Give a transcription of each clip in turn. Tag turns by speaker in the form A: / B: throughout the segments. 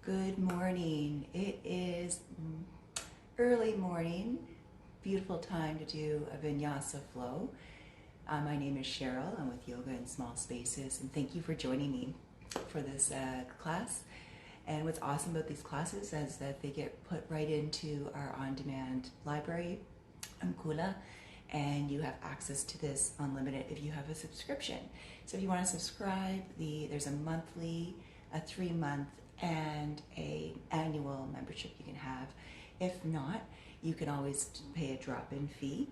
A: Good morning. It is early morning, beautiful time to do a vinyasa flow. My name is Cheryl. I'm with Yoga in Small Spaces, and thank you for joining me for this class. And what's awesome about these classes is that they get put right into our on-demand library, Ankula, and you have access to this unlimited if you have a subscription. So if you want to subscribe, there's a monthly, a 3-month, and a annual membership you can have. If not, you can always pay a drop-in fee.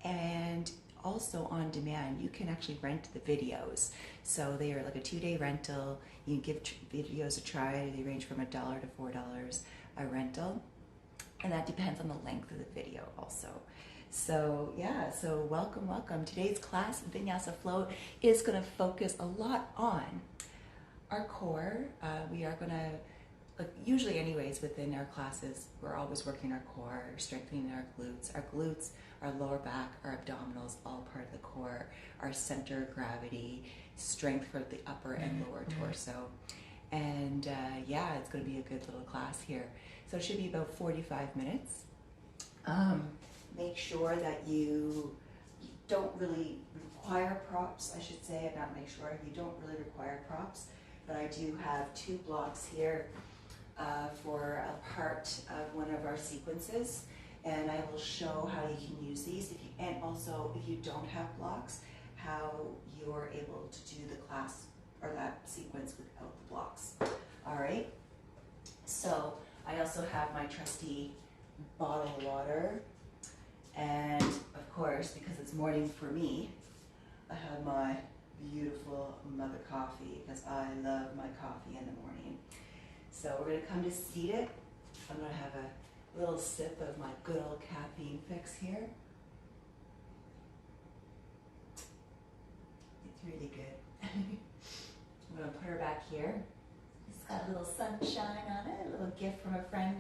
A: And also on demand, you can actually rent the videos. So they are like a 2-day rental. You can give videos a try. They range from $1 to $4 a rental. And that depends on the length of the video also. So yeah, so welcome. Today's class, Vinyasa Flow, is going to focus a lot on our core. We are going to, usually anyways, within our classes, we're always working our core, strengthening our glutes, our lower back, our abdominals, all part of the core, our center of gravity, strength for the upper and lower torso. And yeah, it's going to be a good little class here. So it should be about 45 minutes. Make sure that you don't really require props, I should say. Not make sure, you don't really require props. But I do have 2 blocks here for a part of one of our sequences, and I will show how you can use these. And also, if you don't have blocks, how you're able to do the class or that sequence without the blocks. All right. So I also have my trusty bottle of water, and of course, because it's morning for me, I have my beautiful mother coffee, because I love my coffee in the morning. So we're going to come to seated. I'm going to have a little sip of my good old caffeine fix here. It's really good. I'm going to put her back here. It's got a little sunshine on it, a little gift from a friend,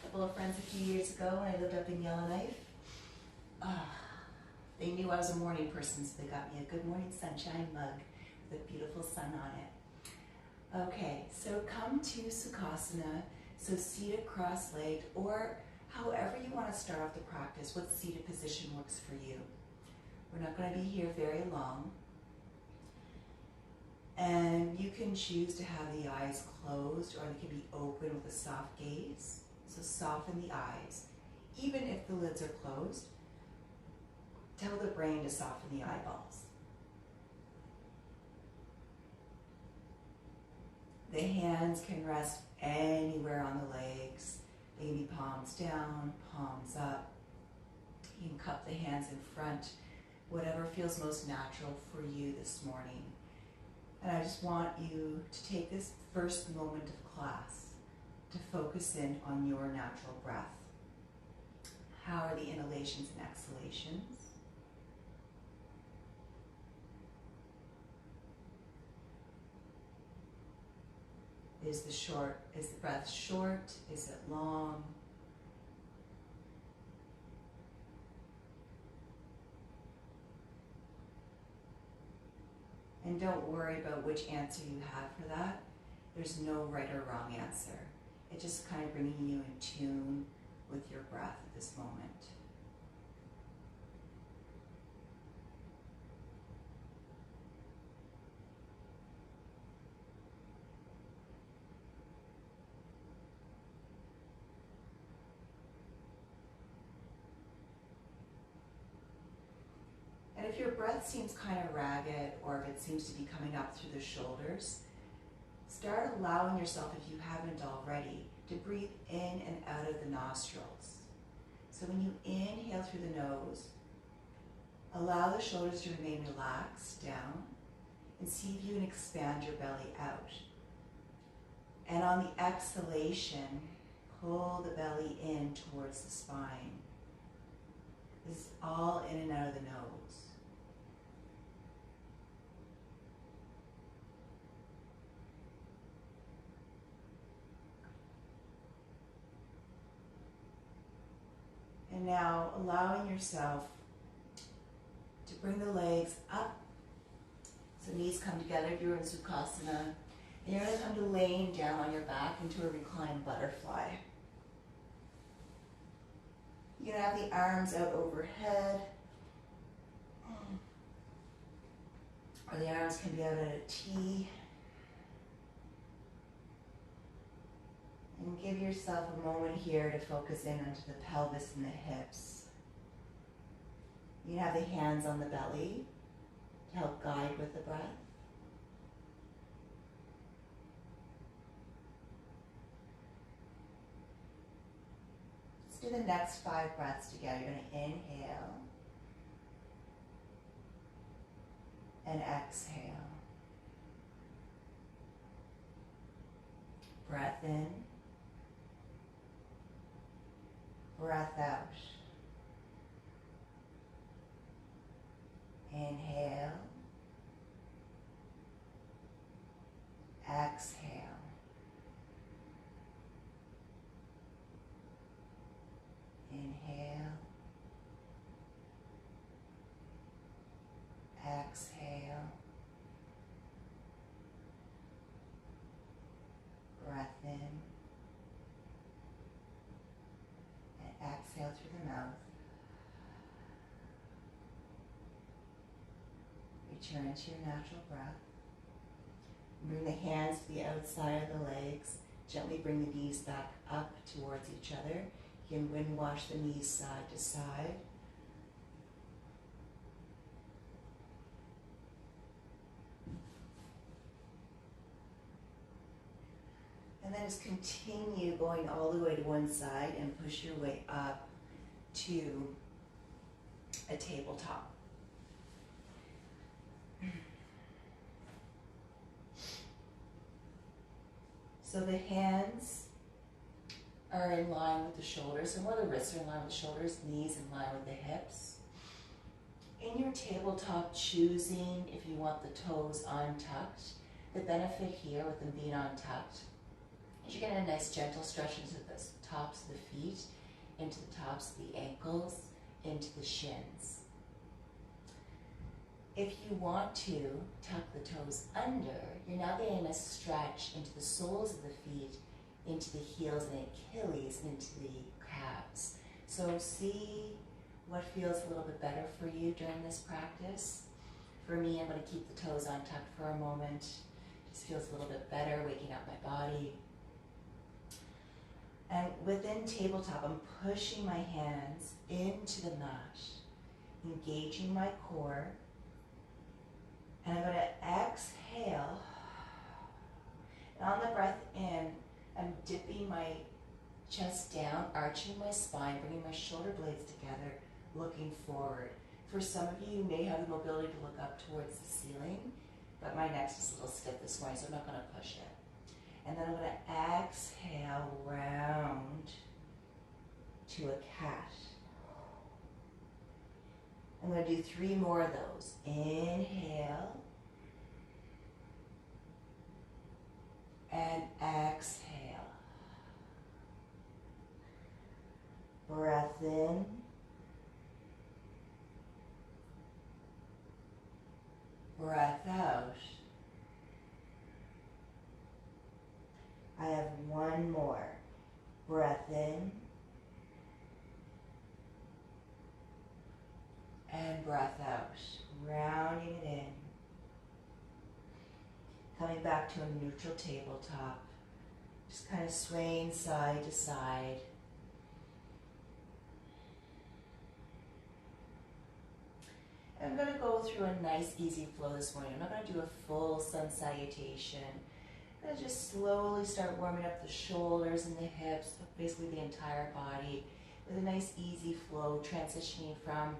A: a couple of friends a few years ago when I lived up in Yellowknife. They knew I was a morning person, so they got me a Good Morning Sunshine mug with a beautiful sun on it. Okay, so come to Sukhasana, so seated cross-legged, or however you want to start off the practice, what seated position works for you. We're not going to be here very long. And you can choose to have the eyes closed, or they can be open with a soft gaze. So soften the eyes. Even if the lids are closed, tell the brain to soften the eyeballs. The hands can rest anywhere on the legs. They can be palms down, palms up. You can cup the hands in front, whatever feels most natural for you this morning. And I just want you to take this first moment of class to focus in on your natural breath. How are the inhalations and exhalations? Is the breath short? Is it long? And don't worry about which answer you have for that. There's no right or wrong answer. It's just kind of bringing you in tune with your breath at this moment. And if your breath seems kind of ragged, or if it seems to be coming up through the shoulders, start allowing yourself, if you haven't already, to breathe in and out of the nostrils. So when you inhale through the nose, allow the shoulders to remain relaxed down, and see if you can expand your belly out. And on the exhalation, pull the belly in towards the spine. This is all in and out of the nose. And now allowing yourself to bring the legs up. So knees come together if you're in Sukhasana. And you're going to come to laying down on your back into a reclined butterfly. You're going to have the arms out overhead. Or the arms can be out at a T. And give yourself a moment here to focus in onto the pelvis and the hips. You have the hands on the belly to help guide with the breath. Let's do the next 5 breaths together. You're going to inhale and exhale. Breath in, breath out. Inhale, exhale. Inhale, exhale. Breath in and exhale through the mouth. Return to your natural breath. Bring the hands to the outside of the legs. Gently bring the knees back up towards each other. You can wind wash the knees side to side. And then just continue going all the way to one side and push your way up to a tabletop. So the hands are in line with the shoulders, so more the wrists are in line with the shoulders, knees in line with the hips. In your tabletop, choosing if you want the toes untucked. The benefit here with them being untucked is you're getting a nice gentle stretch into the tops of the feet, into the tops of the ankles, into the shins. If you want to tuck the toes under, you're now getting a stretch into the soles of the feet, into the heels and Achilles, and into the calves. So see what feels a little bit better for you during this practice. For me, I'm going to keep the toes untucked for a moment. Just feels a little bit better, waking up my body. And within tabletop, I'm pushing my hands into the mat, engaging my core. And I'm going to exhale. And on the breath in, I'm dipping my chest down, arching my spine, bringing my shoulder blades together, looking forward. For some of you, you may have the mobility to look up towards the ceiling, but my neck's just a little stiff this morning, so I'm not going to push it. And then I'm going to exhale round to a cat. I'm going to do 3 more of those. Inhale. And exhale. Breath in. Breath out. I have 1 more. Breath in. And breath out. Rounding it in. Coming back to a neutral tabletop. Just kind of swaying side to side. I'm going to go through a nice easy flow this morning. I'm not going to do a full sun salutation. I'm going to just slowly start warming up the shoulders and the hips, basically the entire body, with a nice easy flow, transitioning from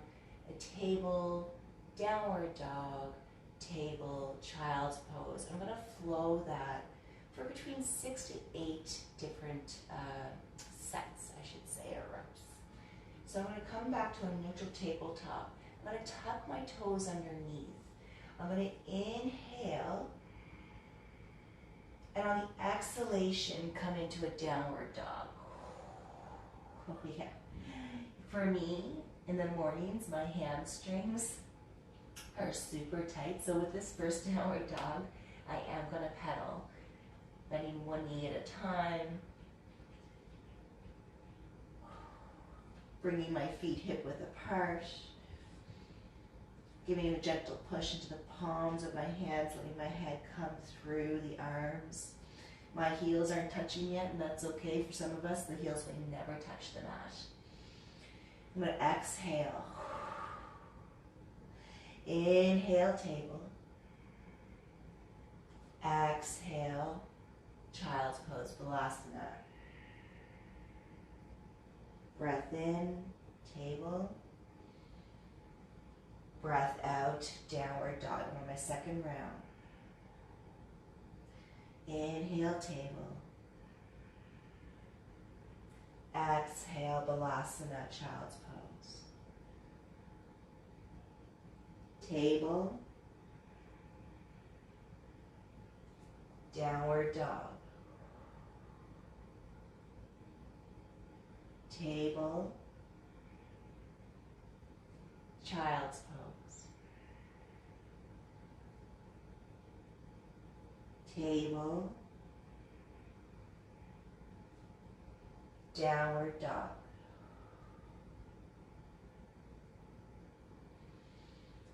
A: a table, downward dog, table, child's pose. I'm going to flow that for between 6 to 8 different sets, I should say, or reps. So I'm going to come back to a neutral tabletop. I'm going to tuck my toes underneath. I'm going to inhale, and on the exhalation, come into a downward dog. Yeah. For me, in the mornings, my hamstrings are super tight. So with this first downward dog, I am going to pedal. knee at a time. Bringing my feet hip width apart. Giving a gentle push into the palms of my hands, letting my head come through the arms. My heels aren't touching yet, and that's okay for some of us. The heels may never touch the mat. I'm going to exhale. Inhale, table. Exhale, child's pose, Balasana. Breath in, table. Breath out, downward dog. I'm on my second round. Inhale, table. Exhale, Balasana, child's pose. Table. Downward dog. Table. Child's pose. Table. Downward dog.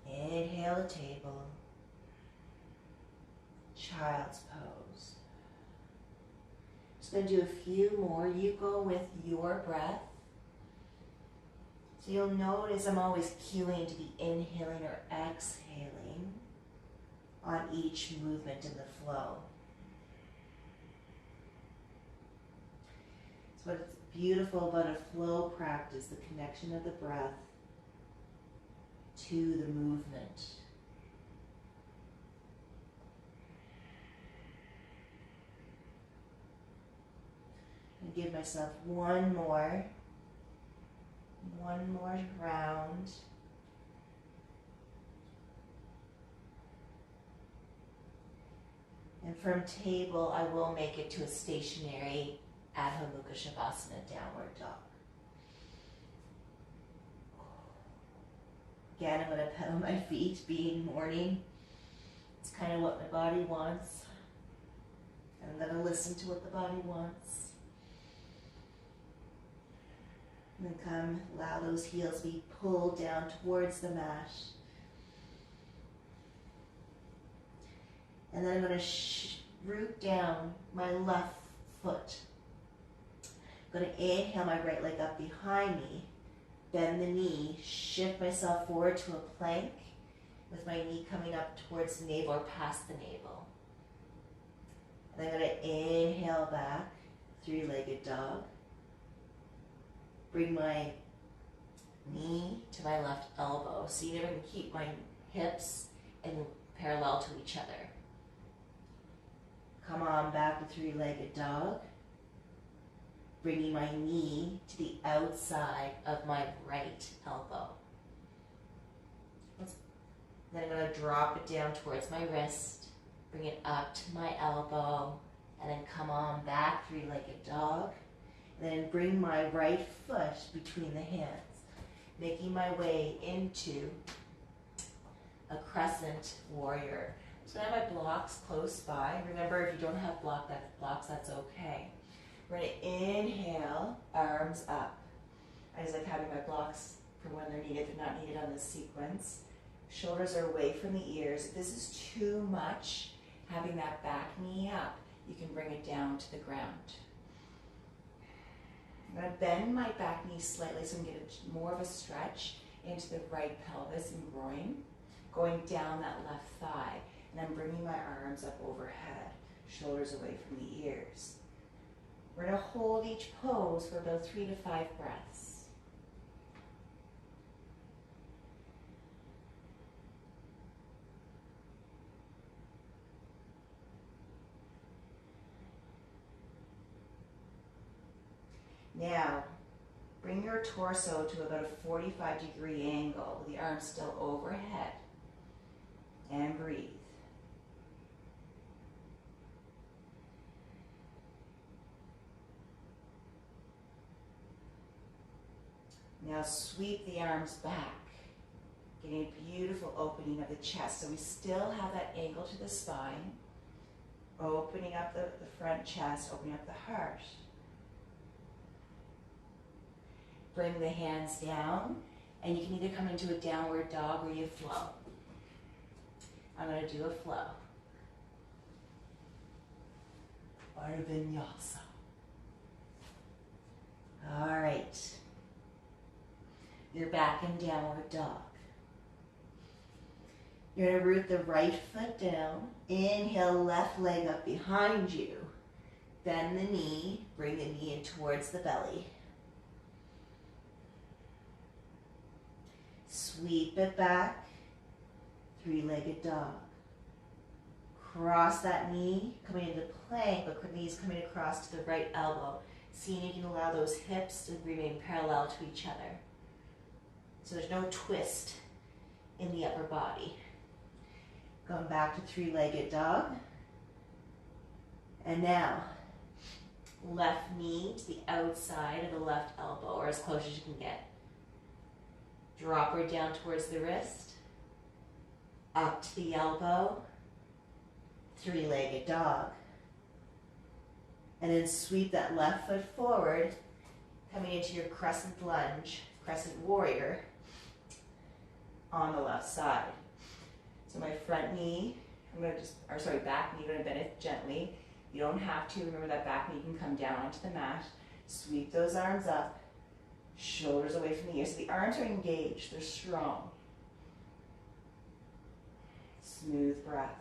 A: Inhale, table. Child's pose. Just going to do a few more. You go with your breath. So you'll notice I'm always cueing to be inhaling or exhaling on each movement in the flow. So what's beautiful about a flow practice, the connection of the breath to the movement. And give myself one more round. And from table, I will make it to a stationary Adho Mukha Shavasana, downward dog. Again, I'm going to pedal my feet, being morning. It's kind of what my body wants. And I'm going to listen to what the body wants. And then come, allow those heels be pulled down towards the mat. And then I'm going to root down my left foot. I'm going to inhale my right leg up behind me, bend the knee, shift myself forward to a plank with my knee coming up towards the navel or past the navel. And I'm going to inhale back, three-legged dog. Bring my knee to my left elbow. So you never can keep my hips in parallel to each other. Come on back to three-legged dog. Bringing my knee to the outside of my right elbow. Then I'm going to drop it down towards my wrist. Bring it up to my elbow. And then come on back, three-legged dog. Then bring my right foot between the hands, making my way into a crescent warrior. So I have my blocks close by. Remember, if you don't have blocks, that's okay. We're going to inhale, arms up. I just like having my blocks for when they're needed, if they're not needed on this sequence. Shoulders are away from the ears. If this is too much, having that back knee up, you can bring it down to the ground. I'm going to bend my back knee slightly so I can get more of a stretch into the right pelvis and groin, going down that left thigh, and I'm bringing my arms up overhead, shoulders away from the ears. We're going to hold each pose for about 3 to 5 breaths. Now, bring your torso to about a 45-degree angle with the arms still overhead. And breathe. Now sweep the arms back, getting a beautiful opening of the chest. So we still have that angle to the spine. Opening up the front chest, opening up the heart. Bring the hands down, and you can either come into a downward dog or you flow. I'm going to do a flow. Or a vinyasa. All right. You're back in downward dog. You're going to root the right foot down. Inhale, left leg up behind you. Bend the knee. Bring the knee in towards the belly. Sweep it back. Three-legged dog. Cross that knee, coming into plank, but the knees coming across to the right elbow. Seeing you can allow those hips to remain parallel to each other. So there's no twist in the upper body. Going back to three-legged dog. And now, left knee to the outside of the left elbow, or as close as you can get. Drop her down towards the wrist. Up to the elbow. Three-legged dog. And then sweep that left foot forward, coming into your crescent lunge, crescent warrior on the left side. So my front knee, back knee, I'm gonna bend it gently. You don't have to, remember that back knee can come down onto the mat. Sweep those arms up, shoulders away from the ears. So the arms are engaged, they're strong. Smooth breath.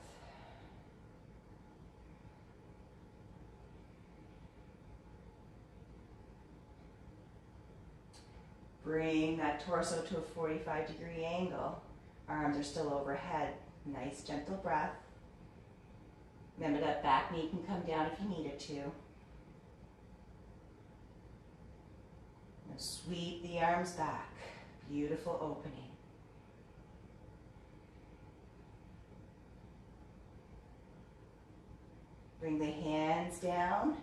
A: Bring that torso to a 45-degree angle. Arms are still overhead. Nice, gentle breath. Remember that back knee can come down if you need it to. Now sweep the arms back. Beautiful opening. Bring the hands down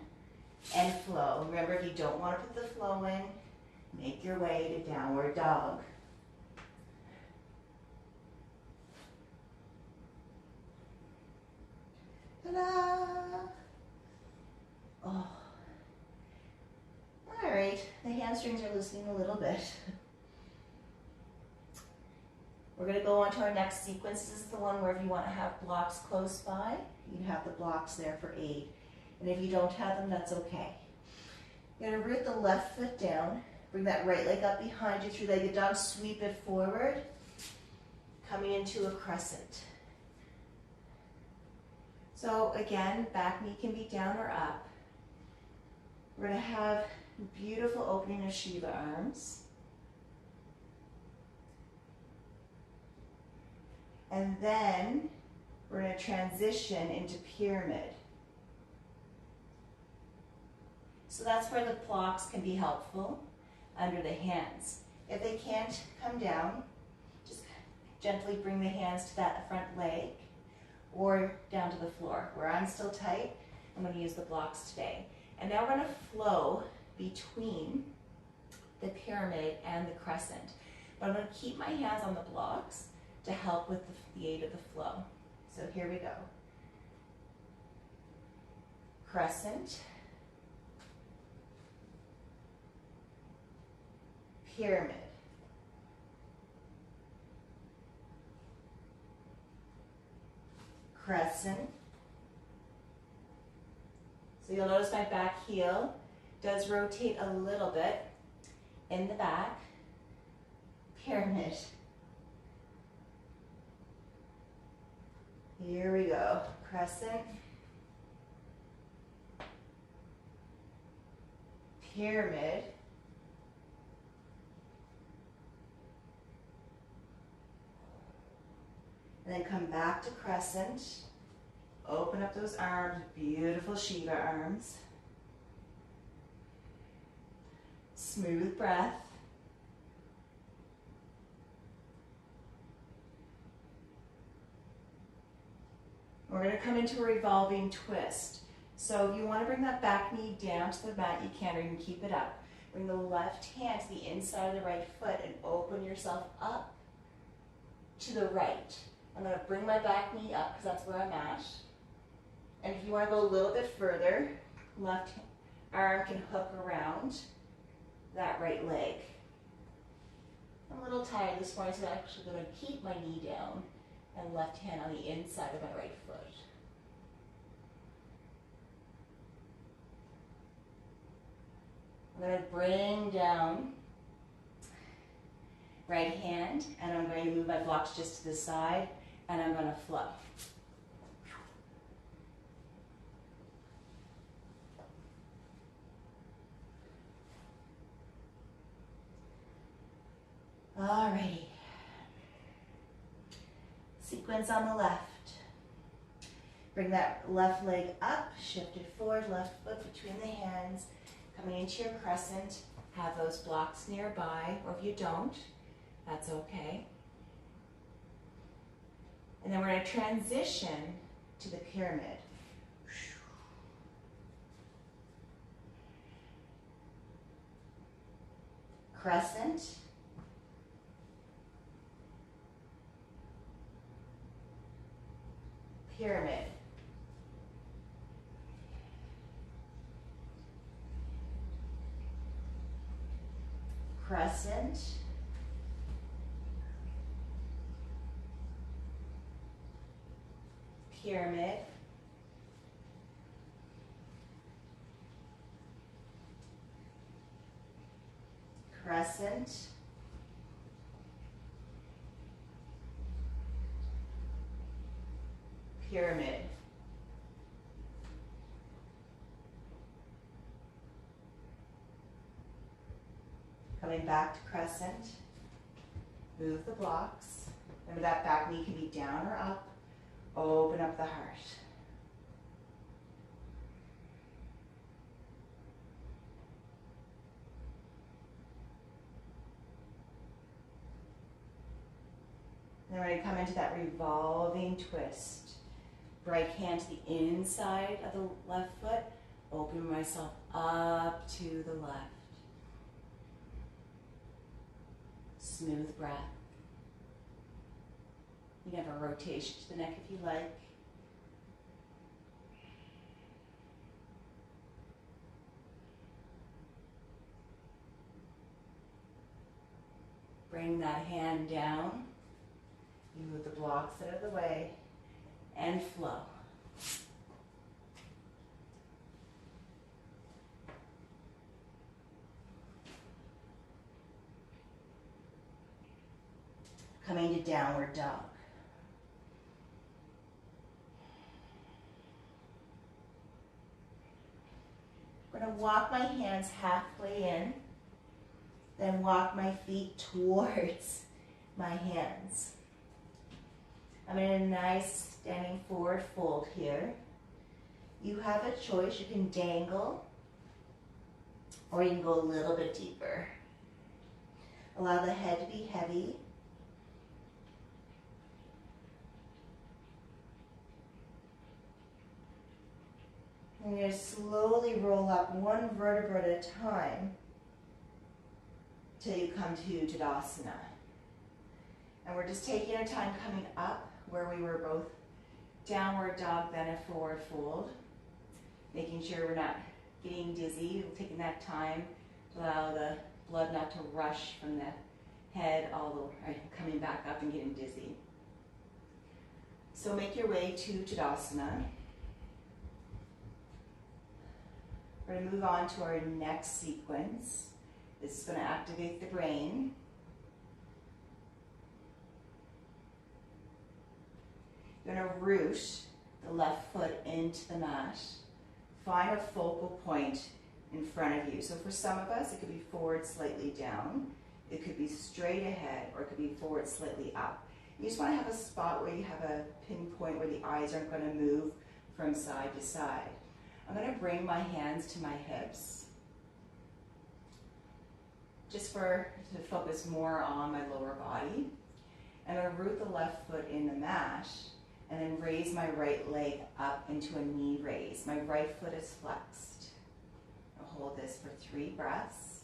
A: and flow. Remember, if you don't want to put the flow in, make your way to downward dog. Ta-da! Oh. All right, the hamstrings are loosening a little bit. We're going to go on to our next sequence. This is the one where if you want to have blocks close by, you have the blocks there for aid. And if you don't have them, that's okay. You're going to root the left foot down. Bring that right leg up behind you, three-legged dog. Sweep it forward, coming into a crescent. So again, back knee can be down or up. We're going to have a beautiful opening of Shiva arms. And then we're going to transition into pyramid. So that's where the blocks can be helpful. Under the hands. If they can't come down, just gently bring the hands to that front leg or down to the floor. Where I'm still tight, I'm going to use the blocks today. And now we're going to flow between the pyramid and the crescent. But I'm going to keep my hands on the blocks to help with the aid of the flow. So here we go. Crescent. Pyramid. Crescent. So you'll notice my back heel does rotate a little bit in the back. Pyramid. Here we go. Crescent. Pyramid. And then come back to crescent. Open up those arms, beautiful Shiva arms. Smooth breath. We're going to come into a revolving twist. So if you want to bring that back knee down to the mat, you can, or you can keep it up. Bring the left hand to the inside of the right foot and open yourself up to the right. I'm going to bring my back knee up because that's where I'm at. And if you want to go a little bit further, left arm can hook around that right leg. I'm a little tired this morning, so I'm actually going to keep my knee down and left hand on the inside of my right foot. I'm going to bring down right hand, and I'm going to move my blocks just to the side, and I'm going to flow. Alrighty. Sequence on the left. Bring that left leg up, shift it forward, left foot between the hands, coming into your crescent. Have those blocks nearby, or if you don't, that's okay. And then we're going to transition to the pyramid. Crescent. Pyramid. Crescent. Pyramid. Crescent. Pyramid. Coming back to crescent. Move the blocks. Remember that back knee can be down or up. Open up the heart. Then we're going to come into that revolving twist. Right hand to the inside of the left foot. Open myself up to the left. Smooth breath. You can have a rotation to the neck if you like. Bring that hand down. You move the blocks out of the way and flow. Coming to downward dog. I'm going to walk my hands halfway in, then walk my feet towards my hands. I'm in a nice standing forward fold here. You have a choice. You can dangle, or you can go a little bit deeper. Allow the head to be heavy. And you're going to slowly roll up one vertebra at a time till you come to Tadasana. And we're just taking our time coming up where we were both downward dog, then a forward fold. Making sure we're not getting dizzy, taking that time to allow the blood not to rush from the head all the way, coming back up and getting dizzy. So make your way to Tadasana. We're going to move on to our next sequence. This is going to activate the brain. You're going to root the left foot into the mat. Find a focal point in front of you. So for some of us, it could be forward, slightly down. It could be straight ahead, or it could be forward, slightly up. You just want to have a spot where you have a pinpoint where the eyes aren't going to move from side to side. I'm going to bring my hands to my hips, just to focus more on my lower body. I'm going to root the left foot in the mat, and then raise my right leg up into a knee raise. My right foot is flexed. I'll hold this for 3 breaths.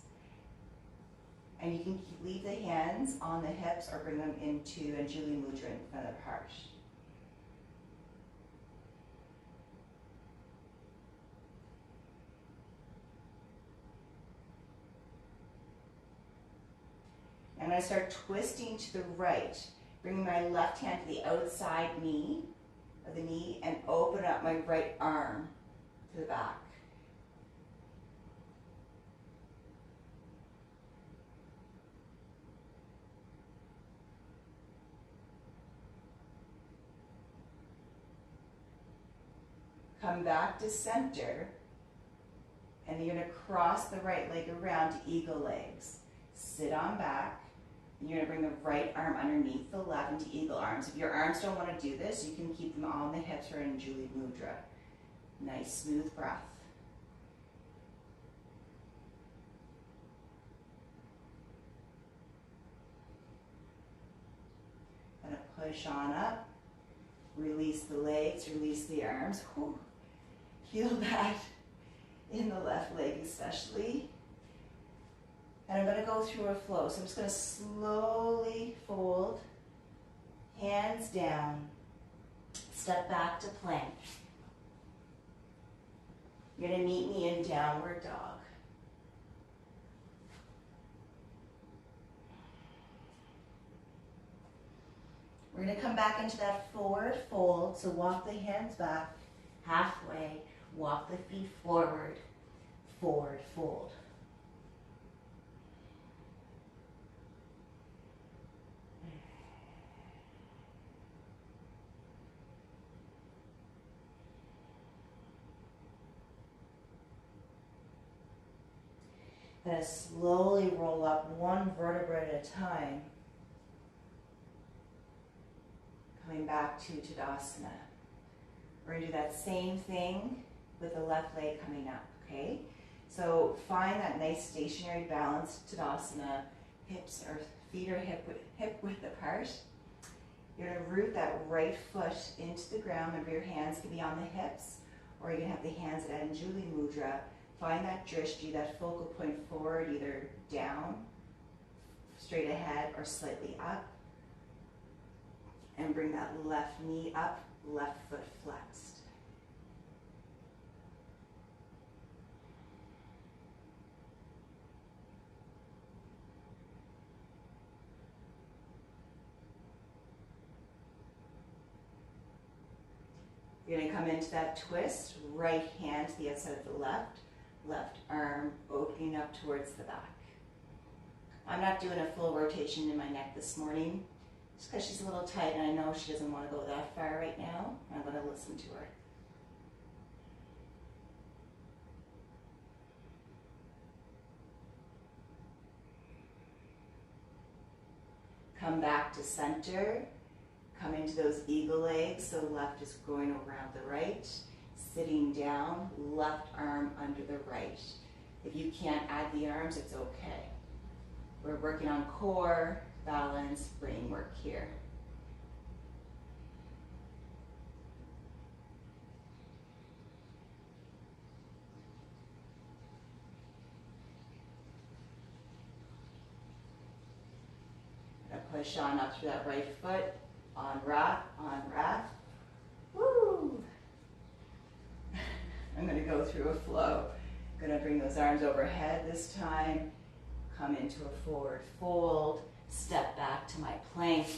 A: And you can leave the hands on the hips or bring them into Anjali Mudra in front of the heart. going to start twisting to the right, bringing my left hand to the outside knee of the knee and open up my right arm to the back. Come back to center, and you're going to cross the right leg around to eagle legs. Sit on back, and you're going to bring the right arm underneath the left into eagle arms. If your arms don't want to do this, you can keep them on the hips or in Juli Mudra. Nice, smooth breath. Going to push on up, release the legs, release the arms. Whew. Feel that in the left leg especially. And I'm going to go through a flow. So I'm just going to slowly fold, hands down, step back to plank. You're going to meet me in downward dog. We're going to come back into that forward fold. So walk the hands back halfway. Walk the feet forward, forward fold. Going to slowly roll up one vertebra at a time. Coming back to Tadasana. We're going to do that same thing with the left leg coming up, okay? So find that nice stationary balanced Tadasana, hips or feet are hip width apart. You're going to root that right foot into the ground. Remember, your hands can be on the hips, or you can have the hands at Anjuli Mudra. Find that drishti, that focal point forward, either down, straight ahead, or slightly up. And bring that left knee up, left foot flexed. You're going to come into that twist, right hand to the outside of the left, left arm opening up towards the back. I'm not doing a full rotation in my neck this morning, just because she's a little tight and I know she doesn't want to go that far right now. I'm going to listen to her. Come back to center. Come into those eagle legs, so left is going around the right. Sitting down, left arm under the right. If you can't add the arms, it's okay. We're working on core, balance, brain work here. Gonna push on up through that right foot. On wrap, on wrap. Woo! I'm going to go through a flow. I'm going to bring those arms overhead this time. Come into a forward fold. Step back to my plank.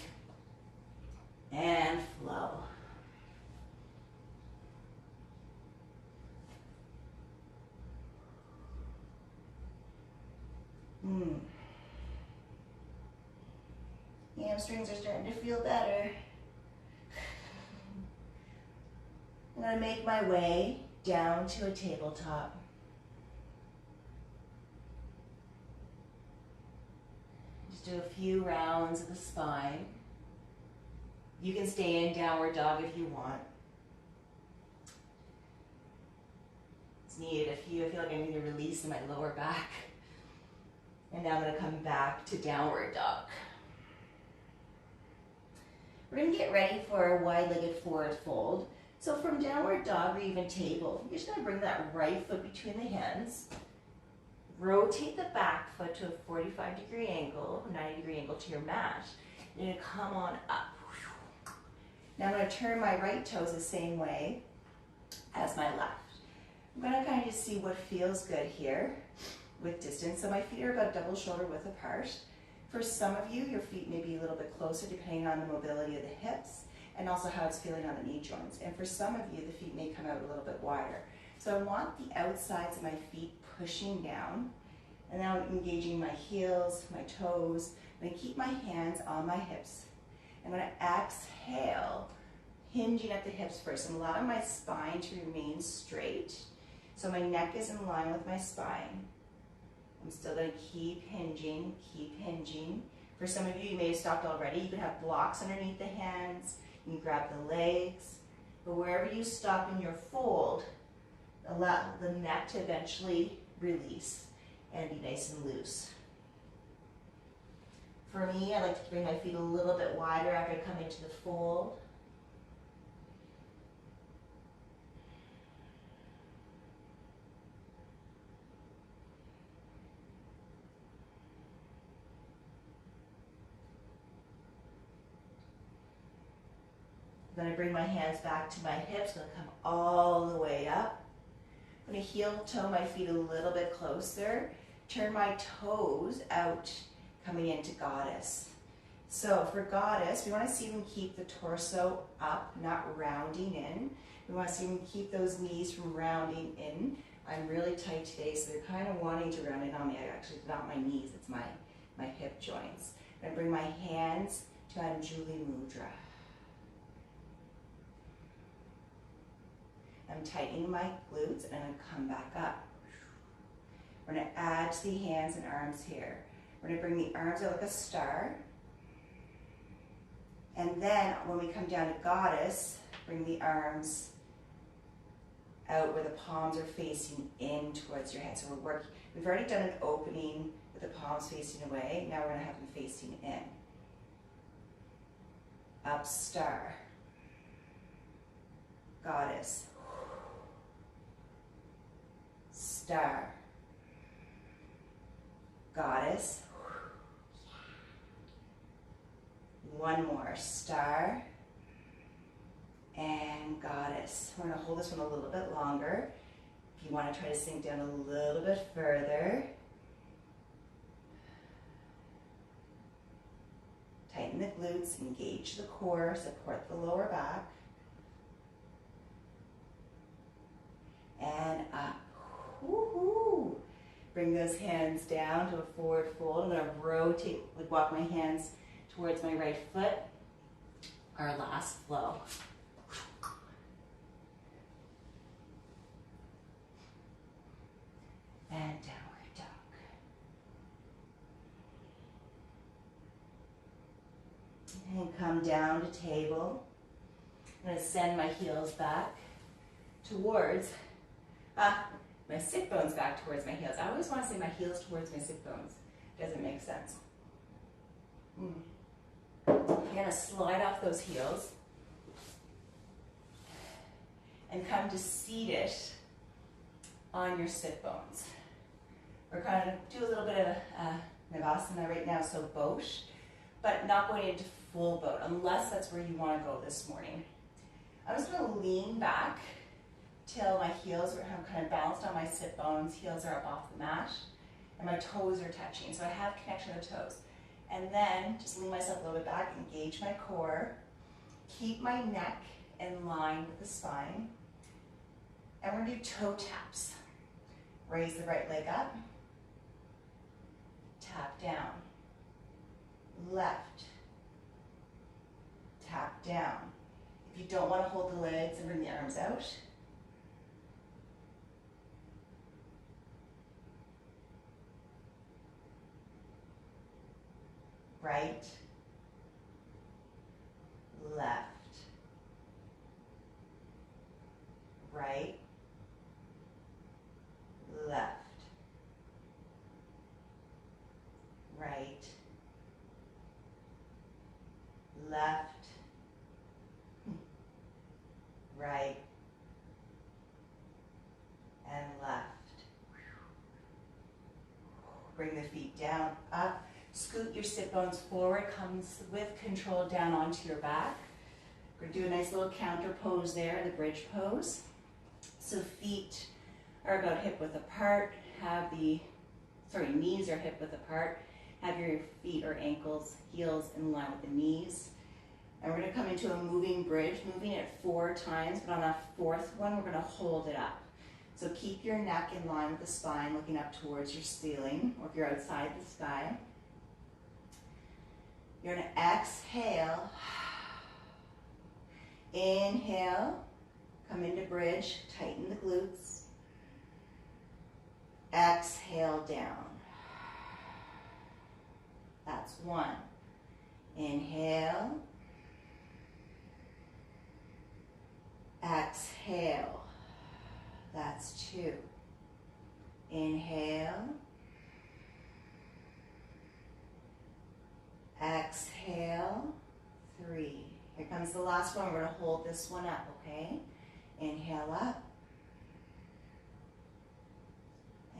A: And flow. Hamstrings are starting to feel better. I'm going to make my way down to a tabletop. Just do a few rounds of the spine. You can stay in downward dog if you want. It's needed I feel like I need a release in my lower back. And now I'm going to come back to downward dog. We're going to get ready for a wide-legged forward fold. So from downward dog or even table, you're just going to bring that right foot between the hands. Rotate the back foot to a 45-degree angle, 90-degree angle to your mat. You're going to come on up. Now I'm going to turn my right toes the same way as my left. I'm going to kind of just see what feels good here with distance. So my feet are about double shoulder width apart. For some of you, your feet may be a little bit closer depending on the mobility of the hips and also how it's feeling on the knee joints. And for some of you, the feet may come out a little bit wider. So I want the outsides of my feet pushing down, and now I'm engaging my heels, my toes. I'm going to keep my hands on my hips. I'm going to exhale, hinging at the hips first. I'm allowing my spine to remain straight, so my neck is in line with my spine. I'm still going to keep hinging, keep hinging. For some of you, you may have stopped already. You can have blocks underneath the hands. You can grab the legs. But wherever you stop in your fold, allow the neck to eventually release and be nice and loose. For me, I like to bring my feet a little bit wider after I come into the fold. I'm going to bring my hands back to my hips. I'm going to come all the way up. I'm going to heel toe my feet a little bit closer. Turn my toes out, coming into Goddess. So for Goddess, we want to see them keep the torso up, not rounding in. We want to see them keep those knees from rounding in. I'm really tight today, so they're kind of wanting to round in on me. Actually, it's not my knees, it's my hip joints. I'm going to bring my hands to Anjuli Mudra. I'm tightening my glutes and I'm going to come back up. We're going to add to the hands and arms here. We're going to bring the arms out like a star. And then when we come down to Goddess, bring the arms out where the palms are facing in towards your head. So we've already done an opening with the palms facing away. Now we're going to have them facing in. Up, star. Goddess. Star. Goddess. One more, star and Goddess. We're going to hold this one a little bit longer. If you want to try to sink down a little bit further, tighten the glutes, engage the core, support the lower back, and up. Woohoo! Bring those hands down to a forward fold. I'm going to rotate, walk my hands towards my right foot. Our last flow. And downward dog. And come down to table. I'm going to send my heels back towards my sit bones back towards my heels. I always want to say my heels towards my sit bones. Doesn't make sense. You're going to slide off those heels and come to seated on your sit bones. We're going to do a little bit of Navasana right now, so Bosch, but not going into full boat unless that's where you want to go this morning. I'm just going to lean back till my heels are kind of balanced on my sit bones, heels are up off the mat, and my toes are touching. So I have connection to the toes. And then just lean myself a little bit back, engage my core, keep my neck in line with the spine, and we're going to do toe taps. Raise the right leg up, tap down, left, tap down. If you don't want to hold the legs and bring the arms out, right, left, right, left, right, left, right, and left. Bring the feet down, up. Scoot your sit bones forward, comes with control down onto your back. We're going to do a nice little counter pose there, the bridge pose. So feet are about hip width apart, knees are hip width apart. Have your feet or ankles, heels in line with the knees. And we're going to come into a moving bridge, moving it 4 times, but on that 4th one, we're going to hold it up. So keep your neck in line with the spine, looking up towards your ceiling, or if you're outside the sky. You're going to exhale. Inhale, come into bridge, tighten the glutes. Exhale down. That's 1. Inhale. Exhale. That's 2. Inhale. Exhale. 3. Here comes the last one. We're going to hold this one up, okay? Inhale up.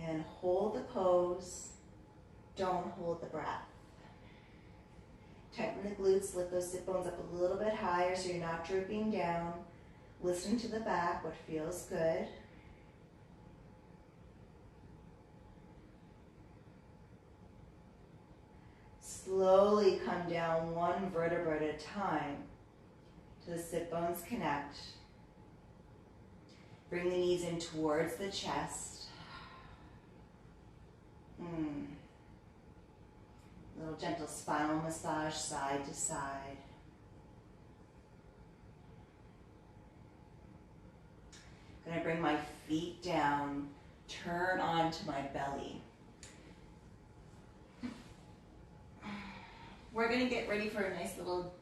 A: And hold the pose. Don't hold the breath. Tighten the glutes, lift those sit bones up a little bit higher so you're not drooping down. Listen to the back, what feels good. Slowly come down 1 vertebra at a time till the sit bones connect. Bring the knees in towards the chest. Little gentle spinal massage side to side. I'm going to bring my feet down, turn onto my belly. We're going to get ready for a nice little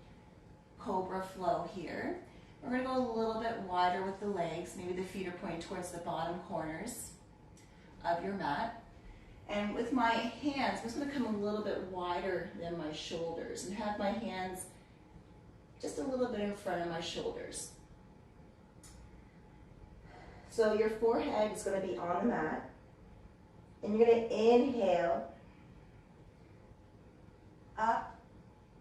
A: cobra flow here. We're going to go a little bit wider with the legs. Maybe the feet are pointing towards the bottom corners of your mat. And with my hands, I'm just going to come a little bit wider than my shoulders and have my hands just a little bit in front of my shoulders. So your forehead is going to be on the mat. And you're going to inhale, up,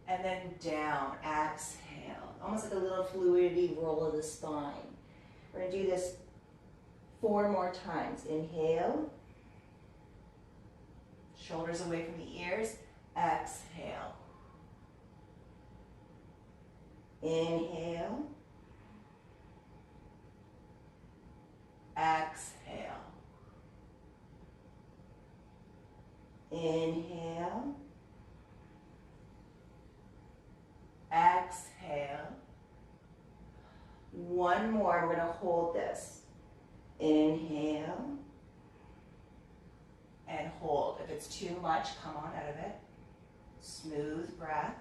A: and then down. Exhale. Almost like a little fluidity roll of the spine. We're going to do this 4 more times. Inhale. Shoulders away from the ears. Exhale. Inhale. Exhale. Inhale. Exhale. 1 more. We're going to hold this. Inhale. And hold. If it's too much, come on out of it. Smooth breath.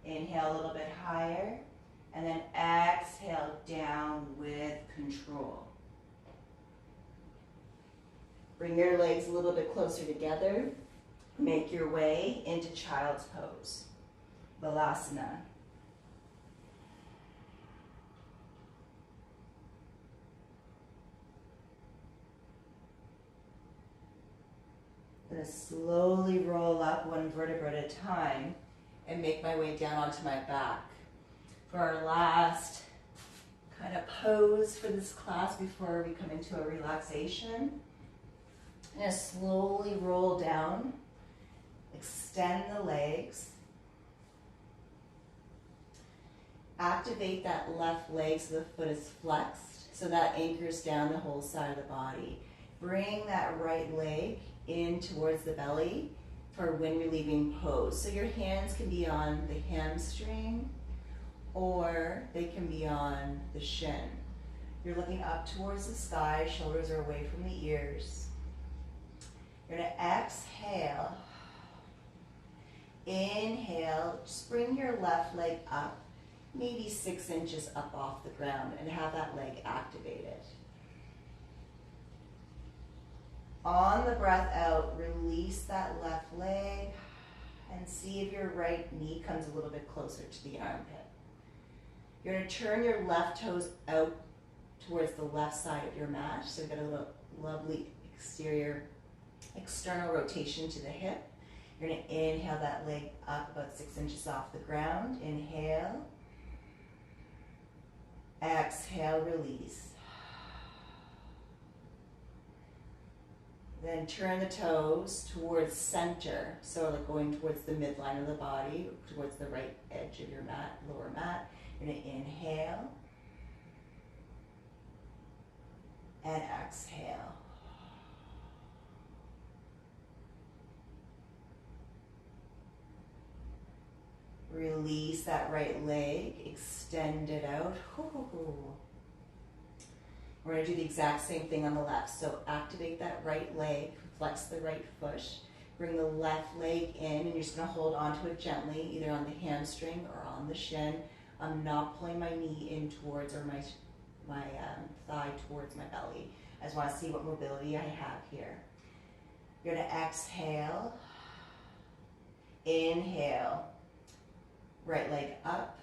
A: Inhale a little bit higher, and then exhale down with control. Bring your legs a little bit closer together. Make your way into child's pose. Balasana. I'm going to slowly roll up 1 vertebra at a time and make my way down onto my back. For our last kind of pose for this class before we come into a relaxation, I'm going to slowly roll down, extend the legs, activate that left leg so the foot is flexed, so that anchors down the whole side of the body. Bring that right leg in towards the belly for wind relieving pose. So your hands can be on the hamstring or they can be on the shin. You're looking up towards the sky, shoulders are away from the ears. You're going to exhale. Inhale, just bring your left leg up, maybe 6 inches up off the ground, and have that leg activated. On the breath out, release that left leg and see if your right knee comes a little bit closer to the armpit. You're going to turn your left toes out towards the left side of your mat, so you've got a lovely external rotation to the hip. You're going to inhale that leg up about 6 inches off the ground. Inhale. Exhale, release. Then turn the toes towards center, so like going towards the midline of the body, towards the right edge of your mat, lower mat. You're going to inhale and exhale. Release that right leg, extend it out. We're going to do the exact same thing on the left. So activate that right leg, flex the right foot, bring the left leg in, and you're just going to hold onto it gently, either on the hamstring or on the shin. I'm not pulling my knee in towards, or my thigh towards my belly. I just want to see what mobility I have here. You're going to exhale, inhale, right leg up.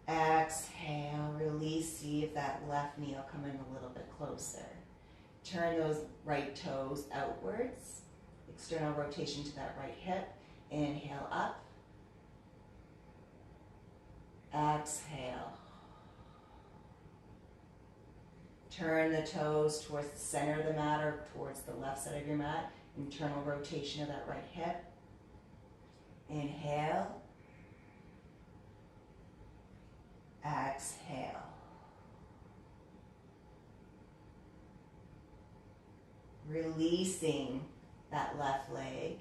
A: Exhale, release, see if that left knee will come in a little bit closer. Turn those right toes outwards. External rotation to that right hip. Inhale up. Exhale. Turn the toes towards the center of the mat or towards the left side of your mat. Internal rotation of that right hip. Inhale. Exhale. Releasing that left leg.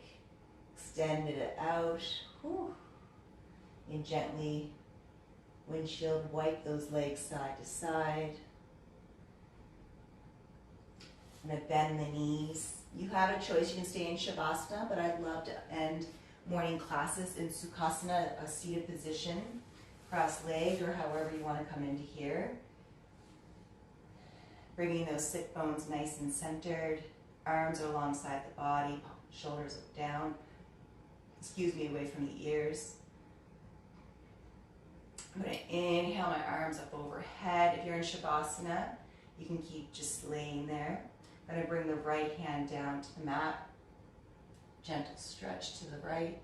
A: Extended it out. Whew. And gently windshield wipe those legs side to side. I'm going to bend the knees. You have a choice. You can stay in Shavasana, but I'd love to end morning classes in Sukhasana, a seated position, cross-legged, or however you want to come into here. Bringing those sit bones nice and centered. Arms are alongside the body, shoulders look down. Away from the ears. I'm going to inhale my arms up overhead. If you're in Shavasana, you can keep just laying there. I'm going to bring the right hand down to the mat. Gentle stretch to the right.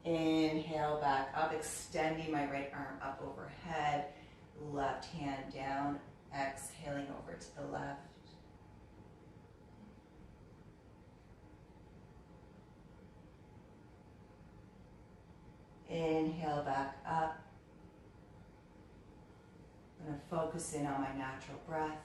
A: Inhale back up, extending my right arm up overhead. Left hand down, exhaling over to the left. Inhale back up. I'm going to focus in on my natural breath.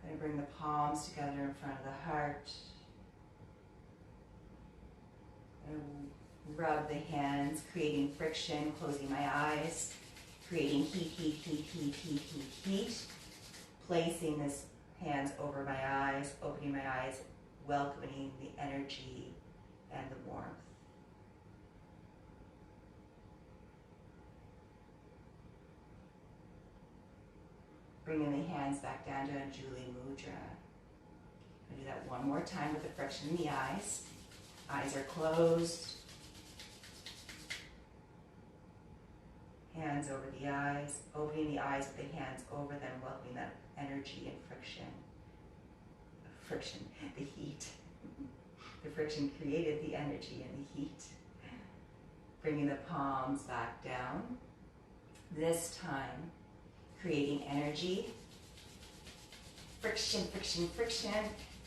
A: I'm going to bring the palms together in front of the heart. And rub the hands, creating friction, closing my eyes, creating heat, heat, heat, heat, heat, heat, heat. Placing this hands over my eyes, opening my eyes, welcoming the energy and the warmth. Bringing the hands back down to Anjuli Mudra. I'll do that one more time with the friction in the eyes. Eyes are closed. Hands over the eyes, opening the eyes with the hands over them, welcoming that energy and friction. The heat. The friction created the energy and the heat. Bringing the palms back down. This time, creating energy. Friction, friction, friction.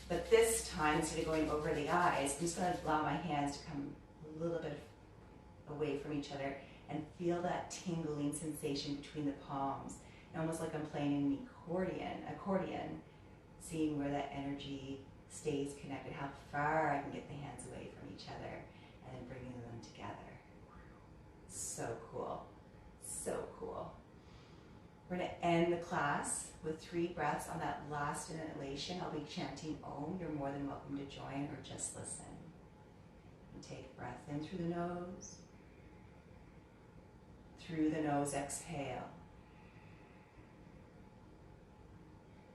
A: But this time, instead of going over the eyes, I'm just going to allow my hands to come a little bit away from each other and feel that tingling sensation between the palms. And almost like I'm playing an accordion, seeing where that energy stays connected, how far I can get the hands away from each other, and then bringing them together. So cool. So cool. We're going to end the class with 3 breaths. On that last inhalation, I'll be chanting Om. You're more than welcome to join or just listen. And take a breath in through the nose. Through the nose, exhale.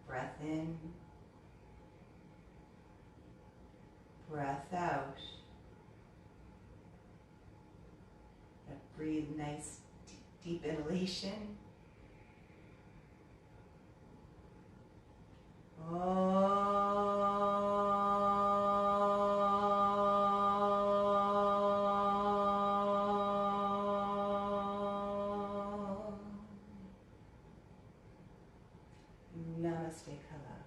A: Breath in. Breath out. Breathe nice, deep inhalation. Namaste Kala.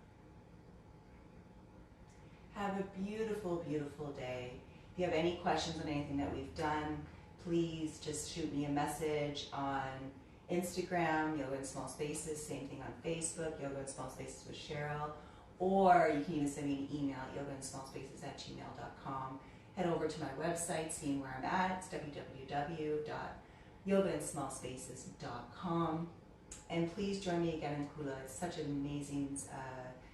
A: Have a beautiful, beautiful day. If you have any questions on anything that we've done, please just shoot me a message on Instagram, Yoga in Small Spaces, same thing on Facebook, Yoga in Small Spaces with Cheryl, or you can even send me an email, yogainSmallSpaces@gmail.com. Head over to my website, seeing where I'm at. It's www.yogainSmallSpaces.com. And please join me again in Kula. It's such an amazing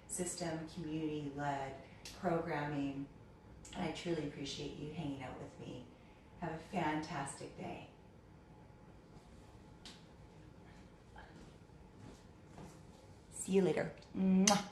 A: system, community-led programming, and I truly appreciate you hanging out with me. Have a fantastic day. See you later. Mwah.